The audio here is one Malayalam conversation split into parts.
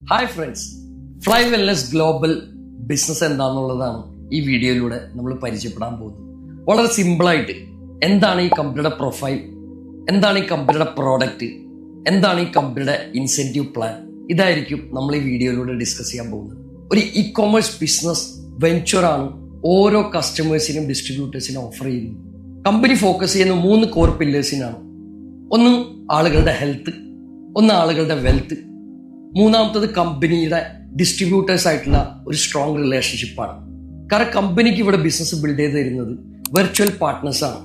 Hi friends, fly wellness global business എന്താണെന്നുള്ളതാണ് ഈ വീഡിയോയിലൂടെ നമ്മൾ പരിചയപ്പെടാൻ പോകുന്നത്. വളരെ സിമ്പിളായിട്ട് എന്താണ് ഈ കമ്പനിയുടെ പ്രൊഫൈൽ, എന്താണ് ഈ കമ്പനിയുടെ പ്രോഡക്റ്റ്, എന്താണ് ഈ കമ്പനിയുടെ ഇൻസെന്റീവ് പ്ലാൻ, ഇതായിരിക്കും നമ്മൾ ഈ വീഡിയോയിലൂടെ ഡിസ്കസ് ചെയ്യാൻ പോകുന്നത്. ഒരു ഇ കൊമേഴ്സ് ബിസിനസ് വെഞ്ചറാണ് ഓരോ കസ്റ്റമേഴ്സിനും ഡിസ്ട്രിബ്യൂട്ടേഴ്സിനും ഓഫർ ചെയ്യുന്നത്. കമ്പനി ഫോക്കസ് ചെയ്യുന്ന 3 കോർ പില്ലേഴ്സിനാണ്. ഒന്ന് ആളുകളുടെ ഹെൽത്ത്, ഒന്ന് ആളുകളുടെ വെൽത്ത്, മൂന്നാമത്തത് കമ്പനിയുടെ ഡിസ്ട്രിബ്യൂട്ടേഴ്സ് ആയിട്ടുള്ള ഒരു സ്ട്രോങ് റിലേഷൻഷിപ്പാണ്. കാരണം കമ്പനിക്ക് ഇവിടെ ബിസിനസ് ബിൽഡ് ചെയ്ത് തരുന്നത് വെർച്വൽ പാർട്ട്നേഴ്സാണ്.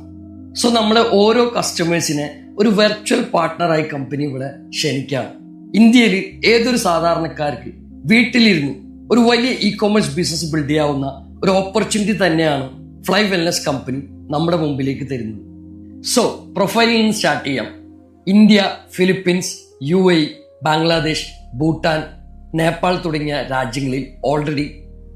സോ നമ്മളെ ഓരോ കസ്റ്റമേഴ്സിനെ ഒരു വെർച്വൽ പാർട്ട്ണറായി കമ്പനി ഇവിടെ ക്ഷണിക്കുകയാണ്. ഇന്ത്യയിൽ ഏതൊരു സാധാരണക്കാർക്ക് വീട്ടിലിരുന്ന് ഒരു വലിയ ഇ കൊമേഴ്സ് ബിസിനസ് ബിൽഡ് ചെയ്യാവുന്ന ഒരു ഓപ്പർച്യൂണിറ്റി തന്നെയാണ് ഫ്ലൈ വെൽനസ് കമ്പനി നമ്മുടെ മുമ്പിലേക്ക് തരുന്നത്. സോ പ്രൊഫൈലിൽ നിന്ന് സ്റ്റാർട്ട് ചെയ്യാം. India, Philippines, UAE, Bangladesh, Bhutan, Nepal തുടങ്ങിയ രാജ്യങ്ങളിൽ ഓൾറെഡി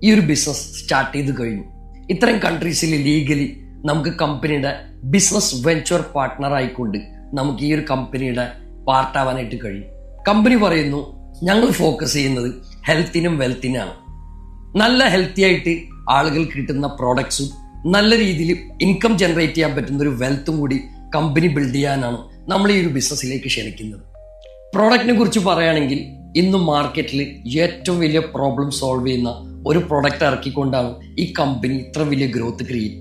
ഈ ഒരു ബിസിനസ് സ്റ്റാർട്ട് ചെയ്ത് കഴിഞ്ഞു. ഇത്തരം കൺട്രീസിൽ ലീഗലി നമുക്ക് കമ്പനിയുടെ ബിസിനസ് വെഞ്ചർ പാർട്ട്ണർ ആയിക്കൊണ്ട് നമുക്ക് ഈ ഒരു കമ്പനിയുടെ പാർട്ടാവാനായിട്ട് കഴിയും. കമ്പനി പറയുന്നു ഞങ്ങൾ ഫോക്കസ് ചെയ്യുന്നത് ഹെൽത്തിനും വെൽത്തിനാണ്. നല്ല ഹെൽത്തി ആയിട്ട് ആളുകൾക്ക് കിട്ടുന്ന പ്രോഡക്ട്സും നല്ല രീതിയിൽ ഇൻകം ജനറേറ്റ് ചെയ്യാൻ പറ്റുന്ന ഒരു വെൽത്തും കൂടി കമ്പനി ബിൽഡ് ചെയ്യാനാണ് നമ്മൾ ഈ ഒരു ബിസിനസ്സിലേക്ക് ക്ഷണിക്കുന്നത്. പ്രോഡക്റ്റിനെ കുറിച്ച് പറയുകയാണെങ്കിൽ ഇന്ന് മാർക്കറ്റിൽ ഏറ്റവും വലിയ പ്രോബ്ലം സോൾവ് ചെയ്യുന്ന ഒരു പ്രോഡക്റ്റ് ഇറക്കിക്കൊണ്ടാണ് ഈ കമ്പനി ഇത്ര വലിയ ഗ്രോത്ത് ക്രിയേറ്റ്.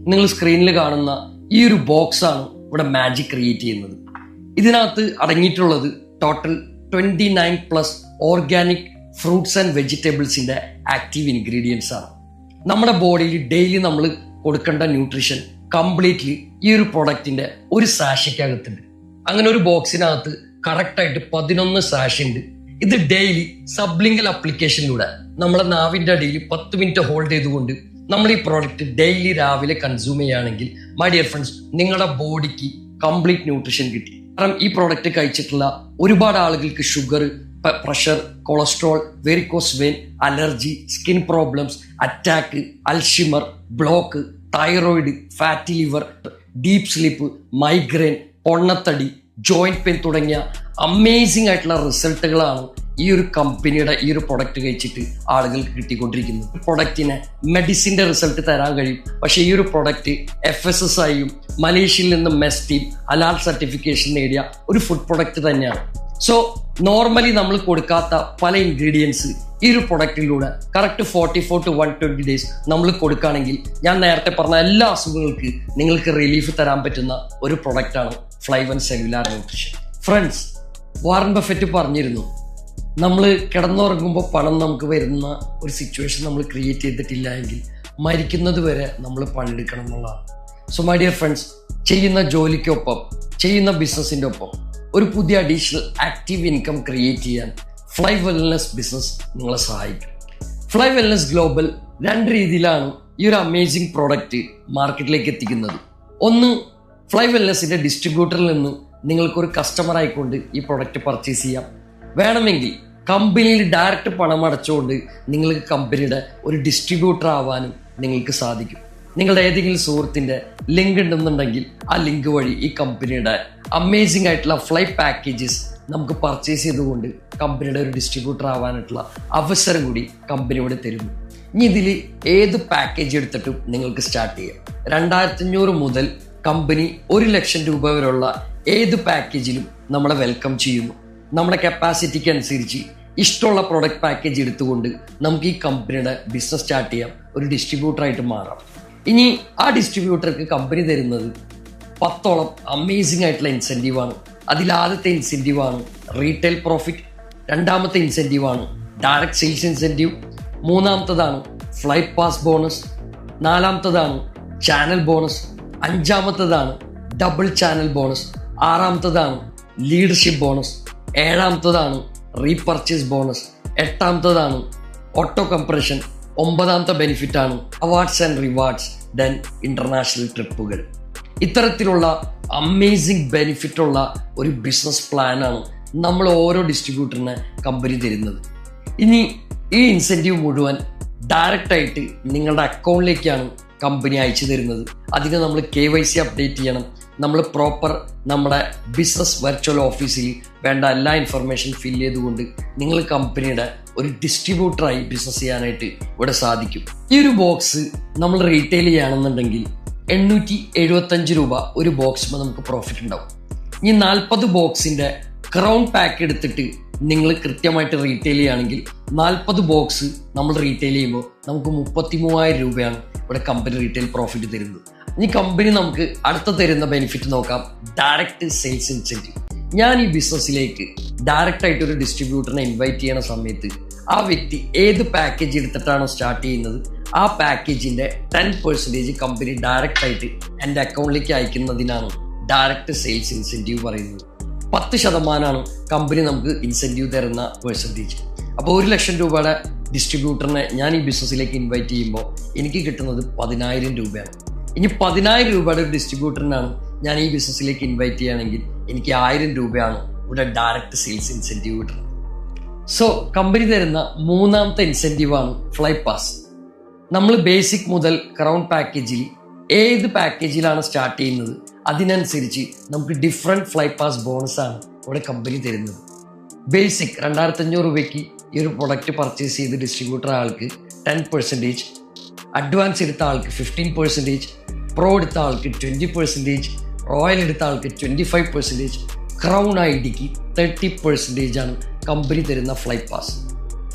നിങ്ങൾ സ്ക്രീനിൽ കാണുന്ന ഈ ഒരു ബോക്സ് ആണ് ഇവിടെ മാജിക് ക്രിയേറ്റ് ചെയ്യുന്നത്. ഇതിനകത്ത് അടങ്ങിയിട്ടുള്ളത് ടോട്ടൽ 29+ ഓർഗാനിക് ഫ്രൂട്ട്സ് ആൻഡ് വെജിറ്റബിൾസിന്റെ ആക്റ്റീവ് ഇൻഗ്രീഡിയൻസ് ആണ്. നമ്മുടെ ബോഡിയിൽ ഡെയിലി നമ്മൾ കൊടുക്കേണ്ട ന്യൂട്രീഷൻ കംപ്ലീറ്റ്ലി ഈ ഒരു പ്രൊഡക്റ്റിന്റെ ഒരു സാഷയ്ക്കകത്തുണ്ട്. അങ്ങനെ ഒരു ബോക്സിനകത്ത് കറക്റ്റായിട്ട് 11 സാഷ ഉണ്ട്. ഇത് ഡെയിലി സബ്ലിംഗൽ അപ്ലിക്കേഷനിലൂടെ നമ്മളെ നാവിന്റെ അടിയിൽ 10 മിനിറ്റ് ഹോൾഡ് ചെയ്തുകൊണ്ട് നമ്മൾ ഈ പ്രോഡക്റ്റ് ഡെയിലി രാവിലെ കൺസ്യൂം ചെയ്യുകയാണെങ്കിൽ മൈ ഡിയർ ഫ്രണ്ട്സ്, നിങ്ങളുടെ ബോഡിക്ക് കംപ്ലീറ്റ് ന്യൂട്രീഷൻ കിട്ടി. കാരണം ഈ പ്രോഡക്റ്റ് കഴിച്ചിട്ടുള്ള ഒരുപാട് ആളുകൾക്ക് sugar, pressure, cholesterol, varicose vein, allergy, skin problems, attack, Alzheimer, block, thyroid, fatty liver, deep sleep, migraine, പൊണ്ണത്തടി, ജോയിന്റ് പെയിൻ തുടങ്ങിയ അമേസിംഗ് ആയിട്ടുള്ള റിസൾട്ടുകളാണ് ഈ ഒരു കമ്പനിയുടെ ഈ ഒരു പ്രൊഡക്റ്റ് കഴിച്ചിട്ട് ആളുകൾക്ക് കിട്ടിക്കൊണ്ടിരിക്കുന്നത്. പ്രൊഡക്റ്റിന് മെഡിസിന്റെ റിസൾട്ട് തരാൻ കഴിയും. പക്ഷെ ഈ ഒരു പ്രൊഡക്റ്റ് FSSAIയും മലേഷ്യയിൽ നിന്ന് മെസ്റ്റീം ഹലാൽ സർട്ടിഫിക്കേഷൻ നേടിയ ഒരു ഫുഡ് പ്രൊഡക്റ്റ് തന്നെയാണ്. സോ നോർമലി നമ്മൾ കൊടുക്കാത്ത പല ഇൻഗ്രീഡിയൻസ് ഈ ഒരു പ്രൊഡക്റ്റിലൂടെ കറക്റ്റ് 44 to 120 ഡേയ്സ് നമ്മൾ കൊടുക്കുകയാണെങ്കിൽ ഞാൻ നേരത്തെ പറഞ്ഞ എല്ലാ അസുഖങ്ങൾക്ക് നിങ്ങൾക്ക് റിലീഫ് തരാൻ പറ്റുന്ന ഒരു പ്രൊഡക്റ്റാണ് fly one cellular nutrition. Friends, Warren Buffett പറഞ്ഞിരുന്നു, നമ്മൾ കിടന്നുറങ്ങുമ്പോൾ പണം നമുക്ക് വരുന്ന ഒരു സിറ്റുവേഷൻ നമ്മൾ ക്രിയേറ്റ് ചെയ്തിട്ടില്ല എങ്കിൽ മരിക്കുന്നത് വരെ നമ്മൾ പണിയെടുക്കണം എന്നുള്ളതാണ്. സോ മൈ ഡിയർ ഫ്രണ്ട്സ്, ചെയ്യുന്ന ജോലിക്കൊപ്പം, ചെയ്യുന്ന ബിസിനസിൻ്റെ ഒപ്പം ഒരു പുതിയ അഡീഷണൽ ആക്റ്റീവ് ഇൻകം ക്രിയേറ്റ് ചെയ്യാൻ ഫ്ലൈ വെൽനസ് ബിസിനസ് നിങ്ങളെ സഹായിക്കും. ഫ്ലൈ വെൽനസ് ഗ്ലോബൽ 2 രീതിയിലാണ് ഈ ഒരു അമേസിംഗ് പ്രോഡക്റ്റ് മാർക്കറ്റിലേക്ക് എത്തിക്കുന്നത്. ഒന്ന്, ഫ്ലൈ വെൽനസിന്റെ ഡിസ്ട്രിബ്യൂട്ടറിൽ നിന്ന് നിങ്ങൾക്കൊരു കസ്റ്റമർ ആയിക്കൊണ്ട് ഈ പ്രൊഡക്റ്റ് പർച്ചേസ് ചെയ്യാം. വേണമെങ്കിൽ കമ്പനിയിൽ ഡയറക്റ്റ് പണം അടച്ചുകൊണ്ട് നിങ്ങൾക്ക് കമ്പനിയുടെ ഒരു ഡിസ്ട്രിബ്യൂട്ടർ ആവാനും നിങ്ങൾക്ക് സാധിക്കും. നിങ്ങളുടെ ഏതെങ്കിലും സുഹൃത്തിൻ്റെ ലിങ്ക് ഉണ്ടെന്നുണ്ടെങ്കിൽ ആ ലിങ്ക് വഴി ഈ കമ്പനിയുടെ അമേസിംഗ് ആയിട്ടുള്ള ഫ്ലൈ പാക്കേജസ് നമുക്ക് പർച്ചേസ് ചെയ്തുകൊണ്ട് കമ്പനിയുടെ ഒരു ഡിസ്ട്രിബ്യൂട്ടർ ആവാനായിട്ടുള്ള അവസരം കൂടി കമ്പനി ഇവിടെ തരുന്നു. ഇനി ഇതിൽ ഏത് പാക്കേജ് എടുത്തിട്ടും നിങ്ങൾക്ക് സ്റ്റാർട്ട് ചെയ്യാം. 2500 മുതൽ കമ്പനി 1 ലക്ഷം രൂപ വരെയുള്ള ഏത് പാക്കേജിലും നമ്മളെ വെൽക്കം ചെയ്യുന്നു. നമ്മുടെ കപ്പാസിറ്റിക്ക് അനുസരിച്ച് ഇഷ്ടമുള്ള പ്രൊഡക്റ്റ് പാക്കേജ് എടുത്തുകൊണ്ട് നമുക്ക് ഈ കമ്പനിയുടെ ബിസിനസ് സ്റ്റാർട്ട് ചെയ്യാം, ഒരു ഡിസ്ട്രിബ്യൂട്ടറായിട്ട് മാറാം. ഇനി ആ ഡിസ്ട്രിബ്യൂട്ടർക്ക് കമ്പനി തരുന്നത് 10ഓളം അമേസിംഗ് ആയിട്ടുള്ള ഇൻസെൻറ്റീവാണ്. അതിലാദ്യത്തെ ഇൻസെൻറ്റീവാണ് റീറ്റെയിൽ പ്രോഫിറ്റ്, രണ്ടാമത്തെ ഇൻസെൻറ്റീവാണ് ഡയറക്റ്റ് സെയിൽസ് ഇൻസെൻറ്റീവ്, മൂന്നാമത്തതാണ് ഫ്ലൈറ്റ് പാസ് ബോണസ്, നാലാമത്തതാണ് ചാനൽ ബോണസ്, അഞ്ചാമത്തതാണ് ഡബിൾ ചാനൽ ബോണസ്, ആറാമത്തതാണ് ലീഡർഷിപ്പ് ബോണസ്, ഏഴാമത്തതാണ് റീപർച്ചേസ് ബോണസ്, എട്ടാമത്തതാണ് ഓട്ടോ കംപ്രഷൻ, 9ാമത്തെ ബെനിഫിറ്റാണ് awards and rewards, then international ട്രിപ്പുകൾ. ഇത്തരത്തിലുള്ള അമേസിംഗ് ബെനിഫിറ്റുള്ള ഒരു ബിസിനസ് പ്ലാനാണ് നമ്മൾ ഓരോ ഡിസ്ട്രിബ്യൂട്ടറിന് കമ്പനി തരുന്നത്. ഇനി ഈ ഇൻസെൻറ്റീവ് മുഴുവൻ ഡയറക്റ്റായിട്ട് നിങ്ങളുടെ അക്കൗണ്ടിലേക്കാണ് കമ്പനി അയച്ചു തരുന്നത്. അതിന് നമ്മൾ KYC അപ്ഡേറ്റ് ചെയ്യണം, നമ്മൾ പ്രോപ്പർ നമ്മുടെ ബിസിനസ് വെർച്വൽ ഓഫീസിൽ വേണ്ട എല്ലാ ഇൻഫർമേഷൻ ഫില്ല് ചെയ്തുകൊണ്ട് നിങ്ങൾ കമ്പനിയുടെ ഒരു ഡിസ്ട്രിബ്യൂട്ടറായി ബിസിനസ് ചെയ്യാനായിട്ട് ഇവിടെ സാധിക്കും. ഈ ഒരു ബോക്സ് നമ്മൾ റീറ്റെയിൽ ചെയ്യുകയാണെന്നുണ്ടെങ്കിൽ 875 രൂപ ഒരു ബോക്സിന് നമുക്ക് പ്രോഫിറ്റ് ഉണ്ടാവും. ഈ 40 ബോക്സിന്റെ ക്രൗൺ പാക്ക് എടുത്തിട്ട് നിങ്ങൾ കൃത്യമായിട്ട് റീറ്റെയിൽ ചെയ്യുകയാണെങ്കിൽ 40 ബോക്സ് നമ്മൾ റീറ്റെയിൽ ചെയ്യുമ്പോൾ നമുക്ക് 33,000 രൂപയാണ് ഇവിടെ കമ്പനി റീറ്റെയിൽ പ്രോഫിറ്റ് തരുന്നത്. ഇനി കമ്പനി നമുക്ക് അടുത്ത തരുന്ന ബെനിഫിറ്റ് നോക്കാം, ഡയറക്റ്റ് സെയിൽസ് ഇൻസെന്റീവ്. ഞാൻ ഈ ബിസിനസ്സിലേക്ക് ഡയറക്റ്റ് ആയിട്ട് ഒരു ഡിസ്ട്രിബ്യൂട്ടറിനെ ഇൻവൈറ്റ് ചെയ്യണ സമയത്ത് ആ വ്യക്തി ഏത് പാക്കേജ് എടുത്തിട്ടാണോ സ്റ്റാർട്ട് ചെയ്യുന്നത് ആ പാക്കേജിന്റെ 10% കമ്പനി ഡയറക്റ്റ് ആയിട്ട് എൻ്റെ അക്കൗണ്ടിലേക്ക് അയക്കുന്നതിനാണ് ഡയറക്റ്റ് സെയിൽസ് ഇൻസെന്റീവ് പറയുന്നത്. 10% കമ്പനി നമുക്ക് ഇൻസെന്റീവ് തരുന്ന പെർസെൻറ്റേജ്. അപ്പോൾ 1 ലക്ഷം രൂപയുടെ ഡിസ്ട്രിബ്യൂട്ടറിനെ ഞാൻ ഈ ബിസിനസ്സിലേക്ക് ഇൻവൈറ്റ് ചെയ്യുമ്പോൾ എനിക്ക് കിട്ടുന്നത് 10,000 രൂപയാണ്. ഇനി 10,000 രൂപയുടെ ഒരു ഡിസ്ട്രിബ്യൂട്ടറിനാണ് ഞാൻ ഈ ബിസിനസ്സിലേക്ക് ഇൻവൈറ്റ് ചെയ്യുകയാണെങ്കിൽ എനിക്ക് 1000 രൂപയാണ് ഇവിടെ ഡയറക്റ്റ് സെയിൽസ് ഇൻസെന്റീവ് കിട്ടുന്നത്. സോ കമ്പനി തരുന്ന മൂന്നാമത്തെ ഇൻസെന്റീവാണ് ഫ്ലൈ പാസ്. നമ്മൾ ബേസിക് മുതൽ ക്രൗൺ പാക്കേജിൽ ഏത് പാക്കേജിലാണ് സ്റ്റാർട്ട് ചെയ്യുന്നത് അതിനനുസരിച്ച് നമുക്ക് ഡിഫറെൻറ്റ് ഫ്ലൈ പാസ് ബോണസ് ആണ് ഇവിടെ കമ്പനി തരുന്നത്. ബേസിക് 2,500 രൂപയ്ക്ക് ഈ ഒരു പ്രൊഡക്റ്റ് പർച്ചേസ് ചെയ്ത് ഡിസ്ട്രിബ്യൂട്ടർ ആൾക്ക് 10%, അഡ്വാൻസ് എടുത്ത ആൾക്ക് 15%, പ്രോ എടുത്ത ആൾക്ക് 20%, റോയൽ എടുത്ത ആൾക്ക് 25%, ക്രൗൺ ഐ ഡിക്ക് 30% ആണ് കമ്പനി തരുന്ന ഫ്ലൈ പാസ്.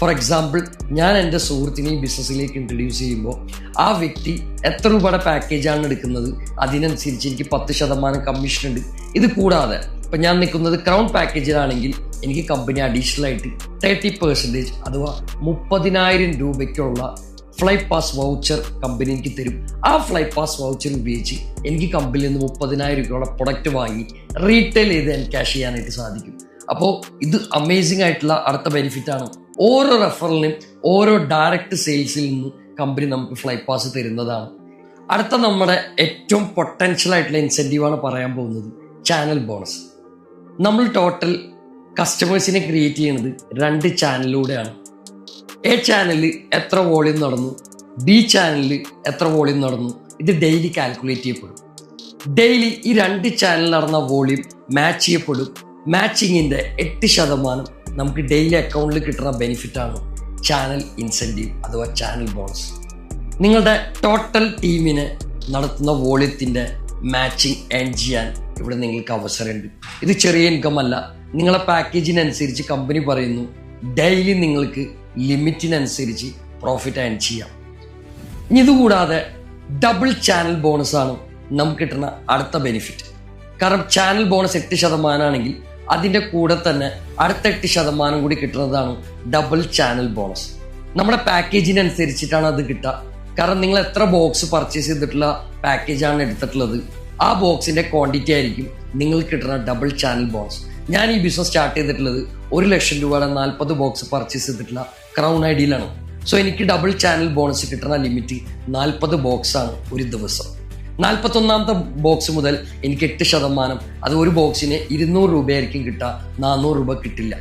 ഫോർ എക്സാമ്പിൾ, ഞാൻ എൻ്റെ സുഹൃത്തിനെ ഈ ബിസിനസ്സിലേക്ക് ഇൻട്രൊഡ്യൂസ് ചെയ്യുമ്പോൾ ആ വ്യക്തി എത്ര രൂപയുടെ പാക്കേജാണ് എടുക്കുന്നത് അതിനനുസരിച്ച് എനിക്ക് 10% കമ്മീഷൻ ഉണ്ട്. ഇത് കൂടാതെ ഇപ്പം ഞാൻ നിൽക്കുന്നത് ക്രൗൺ പാക്കേജിലാണെങ്കിൽ എനിക്ക് കമ്പനി അഡീഷണൽ ആയിട്ട് 30% അഥവാ 30,000 രൂപയ്ക്കുള്ള ഫ്ലൈ പാസ് വൗച്ചർ കമ്പനി എനിക്ക് തരും. ആ ഫ്ലൈ പാസ് വൗച്ചർ ഉപയോഗിച്ച് എനിക്ക് കമ്പനിയിൽ നിന്ന് 30,000 രൂപയുള്ള പ്രൊഡക്റ്റ് വാങ്ങി റീറ്റെയിൽ ചെയ്ത് ക്യാഷ് ചെയ്യാനായിട്ട് സാധിക്കും. അപ്പോൾ ഇത് അമേസിംഗ് ആയിട്ടുള്ള അടുത്ത ബെനിഫിറ്റ് ആണ്. ഓരോ റെഫറലിനും ഓരോ ഡയറക്റ്റ് സെയിൽസിൽ നിന്ന് കമ്പനി നമുക്ക് ഫ്ലൈ പാസ് തരുന്നതാണ്. അടുത്ത നമ്മുടെ ഏറ്റവും പൊട്ടൻഷ്യൽ ആയിട്ടുള്ള ഇൻസെൻറ്റീവാണ് പറയാൻ പോകുന്നത്, ചാനൽ ബോണസ്. നമ്മൾ ടോട്ടൽ കസ്റ്റമേഴ്സിനെ ക്രിയേറ്റ് ചെയ്യുന്നത് 2 ചാനലിലൂടെയാണ്. എ ചാനലിൽ എത്ര വോളിയം നടന്നു, ബി ചാനലിൽ എത്ര വോളിയം നടന്നു, ഇത് ഡെയിലി കാൽക്കുലേറ്റ് ചെയ്യപ്പെടും. ഡെയിലി ഈ 2 ചാനലിൽ നടന്ന വോളിയം മാച്ച് ചെയ്യപ്പെടും. മാച്ചിങ്ങിൻ്റെ 8% നമുക്ക് ഡെയിലി അക്കൗണ്ടിൽ കിട്ടുന്ന ബെനിഫിറ്റാണ് ചാനൽ ഇൻസെൻറ്റീവ് അഥവാ ചാനൽ ബോണസ്. നിങ്ങളുടെ ടോട്ടൽ ടീമിനെ നടത്തുന്ന വോളിയത്തിൻ്റെ മാച്ചിങ് ഏൺ ചെയ്യാൻ ഇവിടെ നിങ്ങൾക്ക് അവസരമുണ്ട്. ഇത് ചെറിയ ഇൻകം അല്ല. നിങ്ങളെ പാക്കേജിനനുസരിച്ച് കമ്പനി പറയുന്നു ഡെയിലി നിങ്ങൾക്ക് ലിമിറ്റിനനുസരിച്ച് പ്രോഫിറ്റ് ഏൺ ചെയ്യാം. ഇനി ഇതുകൂടാതെ ഡബിൾ ചാനൽ ബോണസ് ആണ് നമുക്ക് കിട്ടുന്ന അടുത്ത ബെനിഫിറ്റ്. കാരണം ചാനൽ ബോണസ് 8% ആണെങ്കിൽ അതിൻ്റെ കൂടെ തന്നെ അടുത്ത 8% കൂടി കിട്ടുന്നതാണ് ഡബിൾ ചാനൽ ബോണസ്. നമ്മുടെ പാക്കേജിനനുസരിച്ചിട്ടാണ് അത് കിട്ടുക. കാരണം നിങ്ങൾ എത്ര ബോക്സ് പർച്ചേസ് ചെയ്തിട്ടുള്ള പാക്കേജാണ് എടുത്തിട്ടുള്ളത് ആ ബോക്സിന്റെ ക്വാണ്ടിറ്റി ആയിരിക്കും നിങ്ങൾക്ക് കിട്ടുന്ന ഡബിൾ ചാനൽ ബോണസ്. ഞാൻ ഈ ബിസിനസ് സ്റ്റാർട്ട് ചെയ്തിട്ടുള്ളത് 1 ലക്ഷം രൂപയുടെ 40 ബോക്സ് പർച്ചേസ് ചെയ്തിട്ടുള്ള ക്രൗൺ ഐ ഡിയിലാണ്. സോ എനിക്ക് ഡബിൾ ചാനൽ ബോണസ് കിട്ടുന്ന ലിമിറ്റ് 40 ബോക്സ് ആണ് ഒരു ദിവസം. 41ാമത്തെ ബോക്സ് മുതൽ എനിക്ക് 8%, അത് ഒരു ബോക്സിന് 200 രൂപയായിരിക്കും കിട്ടുക, 400 രൂപ കിട്ടില്ല.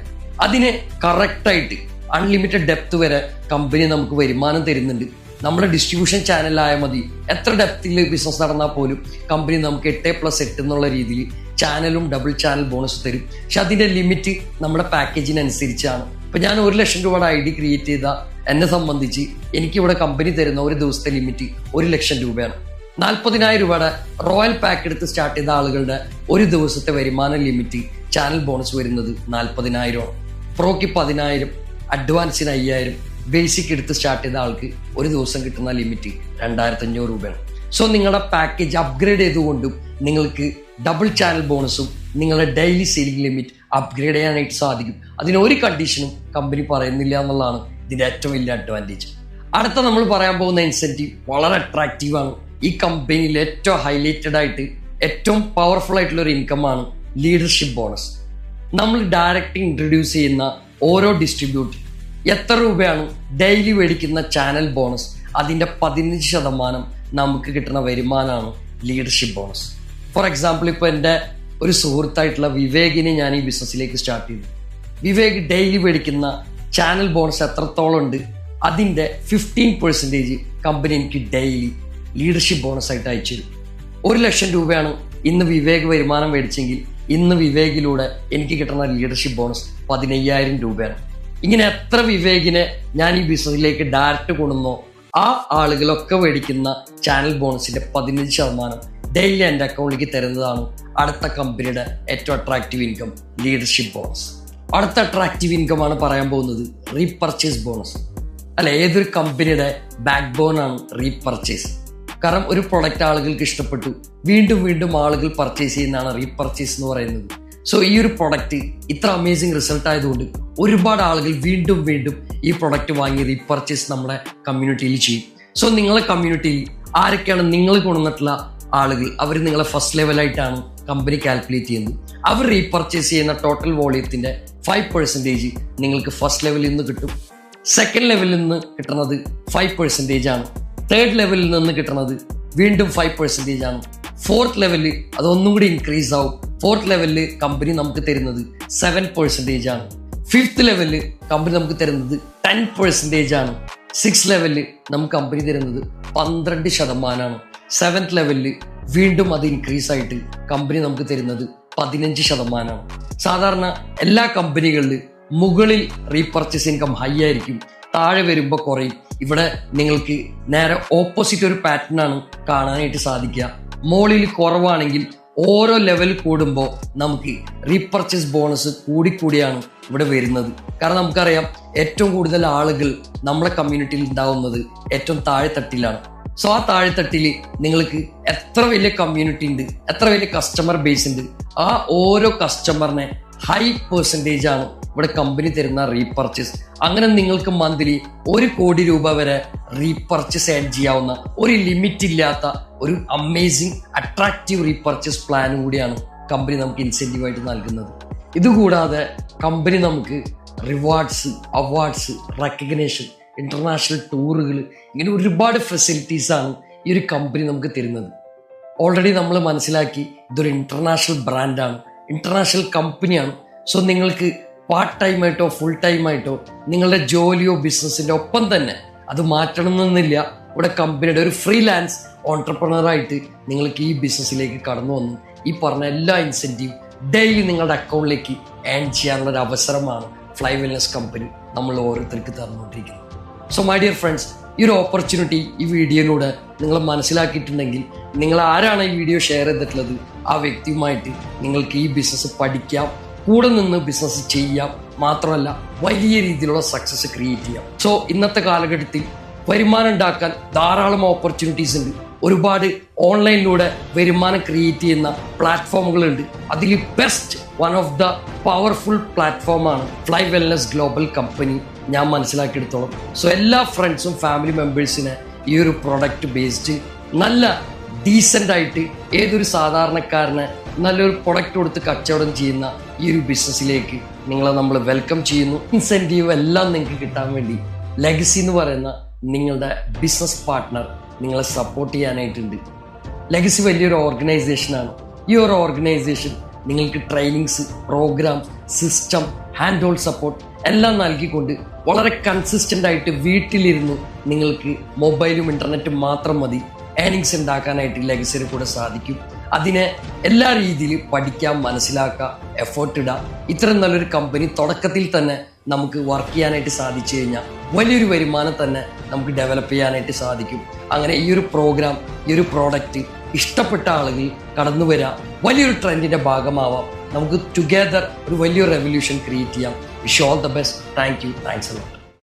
അതിന് കറക്റ്റായിട്ട് അൺലിമിറ്റഡ് ഡെപ്ത് വരെ കമ്പനി നമുക്ക് വരുമാനം തരുന്നുണ്ട്. നമ്മുടെ ഡിസ്ട്രിബ്യൂഷൻ ചാനലായാൽ മതി, എത്ര ഡെപ്തിൽ ബിസിനസ് നടന്നാൽ പോലും കമ്പനി നമുക്ക് 8+8 എന്നുള്ള രീതിയിൽ ചാനലും ഡബിൾ ചാനൽ ബോണസ് തരും. പക്ഷെ അതിൻ്റെ ലിമിറ്റ് നമ്മുടെ പാക്കേജിനനുസരിച്ചാണ്. ഇപ്പം ഞാൻ 1 ലക്ഷം രൂപയുടെ ഐ ഡി ക്രിയേറ്റ് ചെയ്ത എന്നെ സംബന്ധിച്ച് എനിക്കിവിടെ കമ്പനി തരുന്ന ഒരു ദിവസത്തെ ലിമിറ്റ് 1 ലക്ഷം രൂപയാണ്. 40,000 രൂപയുടെ റോയൽ പാക്ക് എടുത്ത് സ്റ്റാർട്ട് ചെയ്ത ആളുകളുടെ ഒരു ദിവസത്തെ വരുമാന ലിമിറ്റ് ചാനൽ ബോണസ് വരുന്നത് 40,000 ആണ്. പ്രോക്ക് 10,000, അഡ്വാൻസിന് 5,000, ബേസിക് എടുത്ത് സ്റ്റാർട്ട് ചെയ്ത ആൾക്ക് ഒരു ദിവസം കിട്ടുന്ന ലിമിറ്റ് 2,500 രൂപയാണ്. സോ നിങ്ങളുടെ പാക്കേജ് അപ്ഗ്രേഡ് ചെയ്തുകൊണ്ടും നിങ്ങൾക്ക് ഡബിൾ ചാനൽ ബോണസും നിങ്ങളുടെ ഡെയിലി സെയിലിംഗ് ലിമിറ്റ് അപ്ഗ്രേഡ് ചെയ്യാനായിട്ട് സാധിക്കും. അതിന് ഒരു കണ്ടീഷനും കമ്പനി പറയുന്നില്ല എന്നുള്ളതാണ് ഇതിൻ്റെ ഏറ്റവും വലിയ അഡ്വാൻറ്റേജ്. അടുത്ത നമ്മൾ പറയാൻ പോകുന്ന ഇൻസെൻറ്റീവ് വളരെ അട്രാക്റ്റീവാണ്. ഈ കമ്പനിയിൽ ഏറ്റവും ഹൈലൈറ്റഡ് ആയിട്ട് ഏറ്റവും പവർഫുൾ ആയിട്ടുള്ള ഒരു ഇൻകമാണ് ലീഡർഷിപ്പ് ബോണസ്. നമ്മൾ ഡയറക്റ്റ് ഇൻട്രൊഡ്യൂസ് ചെയ്യുന്ന ഓരോ ഡിസ്ട്രിബ്യൂട്ടർ എത്ര രൂപയാണ് ഡെയിലി മേടിക്കുന്ന ചാനൽ ബോണസ് അതിൻ്റെ 15% നമുക്ക് കിട്ടുന്ന വരുമാനമാണ് ലീഡർഷിപ്പ് ബോണസ്. ഫോർ എക്സാമ്പിൾ, ഇപ്പോൾ എൻ്റെ ഒരു സുഹൃത്തായിട്ടുള്ള വിവേകിനെ ഞാൻ ഈ ബിസിനസ്സിലേക്ക് സ്റ്റാർട്ട് ചെയ്തു. വിവേക് ഡെയിലി മേടിക്കുന്ന ചാനൽ ബോണസ് എത്രത്തോളം ഉണ്ട് അതിൻ്റെ 15% കമ്പനി എനിക്ക് ഡെയിലി ലീഡർഷിപ്പ് ബോണസ് ആയിട്ട് അയച്ചു തരും. 1 ലക്ഷം രൂപയാണ് ഇന്ന് വിവേക് വരുമാനം മേടിച്ചെങ്കിൽ ഇന്ന് വിവേകിലൂടെ എനിക്ക് കിട്ടുന്ന ലീഡർഷിപ്പ് ബോണസ് 15,000 രൂപയാണ്. ഇങ്ങനെ എത്ര വിവേകിനെ ഞാൻ ഈ ബിസിനസ്സിലേക്ക് ഡയറക്റ്റ് കൊണ്ടുവന്നോ ആ ആളുകളൊക്കെ മേടിക്കുന്ന ചാനൽ ബോണസിന്റെ 15% ഡെയിലി എൻ്റെ അക്കൗണ്ടിലേക്ക് തരുന്നതാണ് അടുത്ത കമ്പനിയുടെ ഏറ്റവും അട്രാക്റ്റീവ് ഇൻകം, ലീഡർഷിപ്പ് ബോണസ്. അടുത്ത അട്രാക്റ്റീവ് ഇൻകം ആണ് പറയാൻ പോകുന്നത് റീപർച്ചേസ് ബോണസ്. അല്ല, ഏതൊരു കമ്പനിയുടെ ബാക്ക് ബോൺ ആണ് റീപർച്ചേസ്. കാരണം ഒരു പ്രൊഡക്റ്റ് ആളുകൾക്ക് ഇഷ്ടപ്പെട്ടു, വീണ്ടും വീണ്ടും ആളുകൾ പർച്ചേസ് ചെയ്യുന്നതാണ് റീപർച്ചേസ് എന്ന് പറയുന്നത്. സോ ഈ ഒരു പ്രൊഡക്റ്റ് ഇത്ര അമേസിങ് റിസൾട്ട് ആയതുകൊണ്ട് ഒരുപാട് ആളുകൾ വീണ്ടും വീണ്ടും ഈ പ്രൊഡക്റ്റ് വാങ്ങി റീപർച്ചേസ് നമ്മുടെ കമ്മ്യൂണിറ്റിയിൽ ചെയ്യും. സോ നിങ്ങളെ കമ്മ്യൂണിറ്റിയിൽ ആരൊക്കെയാണ് നിങ്ങൾ കൊണ്ടുവന്നിട്ടുള്ള ആളുകൾ, അവർ നിങ്ങളെ ഫസ്റ്റ് ലെവലായിട്ടാണ് കമ്പനി കാൽക്കുലേറ്റ് ചെയ്യുന്നത്. അവർ റീപർച്ചേസ് ചെയ്യുന്ന ടോട്ടൽ വോളിയത്തിന്റെ 5% നിങ്ങൾക്ക് ഫസ്റ്റ് ലെവലിൽ നിന്ന് കിട്ടും. സെക്കൻഡ് ലെവലിൽ നിന്ന് കിട്ടുന്നത് 5% ആണ്. തേർഡ് ലെവലിൽ നിന്ന് കിട്ടുന്നത് വീണ്ടും 5% ആണ്. ഫോർത്ത് ലെവലിൽ അതൊന്നും കൂടി ഇൻക്രീസ് ആവും. ഫോർത്ത് ലെവലിൽ കമ്പനി നമുക്ക് തരുന്നത് 7% ആണ്. ഫിഫ്ത്ത് ലെവലിൽ കമ്പനി നമുക്ക് തരുന്നത് 10% ആണ്. സിക്സ് ലെവലിൽ നമുക്ക് കമ്പനി തരുന്നത് 12%. സെവൻത്ത് ലെവലിൽ വീണ്ടും അത് ഇൻക്രീസ് ആയിട്ട് കമ്പനി നമുക്ക് തരുന്നത് 15%. സാധാരണ എല്ലാ കമ്പനികളിൽ മുകളിൽ റീപർച്ചേസ് ഇൻകം ഹൈ ആയിരിക്കും, താഴെ വരുമ്പോൾ കുറയും. ഇവിടെ നിങ്ങൾക്ക് നേരെ ഓപ്പോസിറ്റ് ഒരു പാറ്റേൺ ആണ് കാണാനായിട്ട് സാധിക്കുക. മുകളിൽ കുറവാണെങ്കിൽ ഓരോ ലെവൽ കൂടുമ്പോൾ നമുക്ക് റീപർച്ചേസ് ബോണസ് കൂടിക്കൂടിയാണ് ഇവിടെ വരുന്നത്. കാരണം നമുക്കറിയാം ഏറ്റവും കൂടുതൽ ആളുകൾ നമ്മുടെ കമ്മ്യൂണിറ്റിയിൽ ഉണ്ടാവുന്നത് ഏറ്റവും താഴെത്തട്ടിലാണ്. സോ ആ താഴെത്തട്ടിൽ നിങ്ങൾക്ക് എത്ര വലിയ കമ്മ്യൂണിറ്റി ഉണ്ട്, എത്ര വലിയ കസ്റ്റമർ ബേസ് ഉണ്ട്, ആ ഓരോ കസ്റ്റമറിനെ ഹൈ പെർസെൻറ്റേജ് ആണ് ഇവിടെ കമ്പനി തരുന്ന റീപർച്ചേസ്. അങ്ങനെ നിങ്ങൾക്ക് മന്ത്ലി 1 കോടി രൂപ വരെ റീപർച്ചേസ് ആഡ് ചെയ്യാവുന്ന ഒരു ലിമിറ്റ് ഇല്ലാത്ത ഒരു അമേസിങ് അട്രാക്റ്റീവ് റീപർച്ചേസ് പ്ലാനും കൂടിയാണ് കമ്പനി നമുക്ക് ഇൻസെന്റീവ് ആയിട്ട് നൽകുന്നത്. ഇതുകൂടാതെ കമ്പനി നമുക്ക് റിവാർഡ്സ്, അവാർഡ്സ്, റെക്കഗ്നേഷൻ, ഇന്റർനാഷണൽ ടൂറുകൾ, ഇങ്ങനെ ഒരുപാട് ഫെസിലിറ്റീസ് ആണ് ഈ ഒരു കമ്പനി നമുക്ക് തരുന്നത്. ഓൾറെഡി നമ്മൾ മനസ്സിലാക്കി ഇതൊരു ഇന്റർനാഷണൽ ബ്രാൻഡാണ്, ഇന്റർനാഷണൽ കമ്പനിയാണ്. സോ നിങ്ങൾക്ക് പാർട്ട് ടൈം ആയിട്ടോ ഫുൾ ടൈം ആയിട്ടോ നിങ്ങളുടെ ജോലിയോ ബിസിനസിന്റെ ഒപ്പം തന്നെ അത് മാറ്റണമെന്നില്ല. ഇവിടെ കമ്പനിയുടെ ഒരു ഫ്രീലാൻസ് ഓൺട്രപ്രണറായിട്ട് നിങ്ങൾക്ക് ഈ ബിസിനസ്സിലേക്ക് കടന്നു വന്ന് ഈ പറഞ്ഞ എല്ലാ ഇൻസെന്റീവ് ഡെയിലി നിങ്ങളുടെ അക്കൗണ്ടിലേക്ക് ഏൺ ചെയ്യാനുള്ള ഒരു അവസരമാണ് ഫ്ലൈ വെൽനസ് കമ്പനി നമ്മൾ ഓരോരുത്തർക്ക് തന്നുകൊണ്ടിരിക്കുന്നത്. സോ മൈ ഡിയർ ഫ്രണ്ട്സ്, ഈ ഒരു ഓപ്പർച്യൂണിറ്റി ഈ വീഡിയോയിലൂടെ നിങ്ങൾ മനസ്സിലാക്കിയിട്ടുണ്ടെങ്കിൽ, നിങ്ങൾ ആരാണ് ഈ വീഡിയോ ഷെയർ ചെയ്തിട്ടുള്ളത് ആ വ്യക്തിയുമായിട്ട് നിങ്ങൾക്ക് ഈ ബിസിനസ് പഠിക്കാം, കൂടെ നിന്ന് ബിസിനസ് ചെയ്യാം, മാത്രമല്ല വലിയ രീതിയിലുള്ള സക്സസ് ക്രിയേറ്റ് ചെയ്യാം. സോ ഇന്നത്തെ കാലഘട്ടത്തിൽ വരുമാനം ഉണ്ടാക്കാൻ ധാരാളം ഓപ്പർച്യൂണിറ്റീസ് ഉണ്ട്. ഒരുപാട് ഓൺലൈനിലൂടെ വരുമാനം ക്രിയേറ്റ് ചെയ്യുന്ന പ്ലാറ്റ്ഫോമുകളുണ്ട്. അതിൽ best one of the powerful പ്ലാറ്റ്ഫോമാണ് ഫ്ലൈ വെൽനസ് ഗ്ലോബൽ കമ്പനി ഞാൻ മനസ്സിലാക്കിയെടുത്തോളം. സോ എല്ലാ ഫ്രണ്ട്സും ഫാമിലി മെമ്പേഴ്സിനെ ഈ ഒരു പ്രൊഡക്റ്റ് ബേസ്ഡ് നല്ല ഡീസൻ്റ് ആയിട്ട് ഏതൊരു സാധാരണക്കാരനെ നല്ലൊരു പ്രൊഡക്റ്റ് കൊടുത്ത് കച്ചവടം ചെയ്യുന്ന ഈ ഒരു ബിസിനസ്സിലേക്ക് നിങ്ങളെ നമ്മൾ വെൽക്കം ചെയ്യുന്നു. ഇൻസെൻറ്റീവ് എല്ലാം നിങ്ങൾക്ക് കിട്ടാൻ വേണ്ടി ലെഗസി എന്ന് പറയുന്ന നിങ്ങളുടെ ബിസിനസ് പാർട്ട്ണർ നിങ്ങളെ സപ്പോർട്ട് ചെയ്യാനായിട്ടുണ്ട്. ലെഗസി വലിയൊരു ഓർഗനൈസേഷനാണ്. ഈ ഒരു ഓർഗനൈസേഷൻ നിങ്ങൾക്ക് trainings, programme, system, hand hold support എല്ലാം നൽകിക്കൊണ്ട് വളരെ കൺസിസ്റ്റൻ്റ് ആയിട്ട് വീട്ടിലിരുന്ന് നിങ്ങൾക്ക് മൊബൈലും ഇൻ്റർനെറ്റും മാത്രം മതി ഏർണിങ്സ് ഉണ്ടാക്കാനായിട്ട് ലെഗസിയുടെ കൂടെ സാധിക്കും. അതിനെ എല്ലാ രീതിയിലും പഠിക്കാം, മനസ്സിലാക്കാം, എഫേർട്ട് ഇടാം. ഇത്രയും നല്ലൊരു കമ്പനി തുടക്കത്തിൽ തന്നെ നമുക്ക് വർക്ക് ചെയ്യാനായിട്ട് സാധിച്ചു കഴിഞ്ഞാൽ വലിയൊരു വരുമാനം തന്നെ നമുക്ക് ഡെവലപ്പ് ചെയ്യാനായിട്ട് സാധിക്കും. അങ്ങനെ ഈ ഒരു പ്രോഗ്രാം, ഈ ഒരു പ്രോഡക്റ്റ് ഇഷ്ടപ്പെട്ട ആളുകൾ കടന്നു വരാം, വലിയൊരു ട്രെൻഡിന്റെ ഭാഗമാവാം. നമുക്ക് ടുഗെദർ ഒരു വലിയൊരു റെവല്യൂഷൻ ക്രിയേറ്റ് ചെയ്യാം. Wish all the best. Thank you. Thanks a lot.